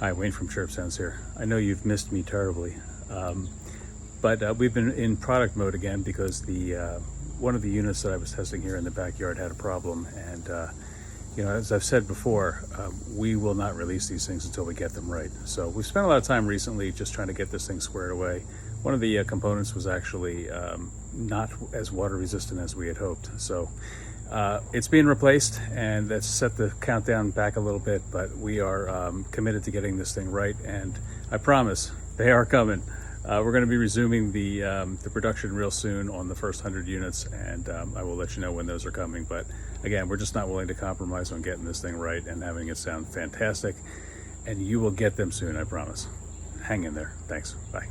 Hi, Wayne from ChirpSounds here. I know you've missed me terribly, but we've been in product mode again because the one of the units that I was testing here in the backyard had a problem, and as I've said before, we will not release these things until we get them right. So we've spent a lot of time recently just trying to get this thing squared away. One of the components was actually not as water resistant as we had hoped. So it's being replaced, and that's set the countdown back a little bit, but we are committed to getting this thing right, and I promise they are coming. We're going to be resuming the production real soon on the first 100 units, and I will let you know when those are coming. But again, we're just not willing to compromise on getting this thing right and having it sound fantastic, and you will get them soon, I promise. Hang in there. Thanks. Bye.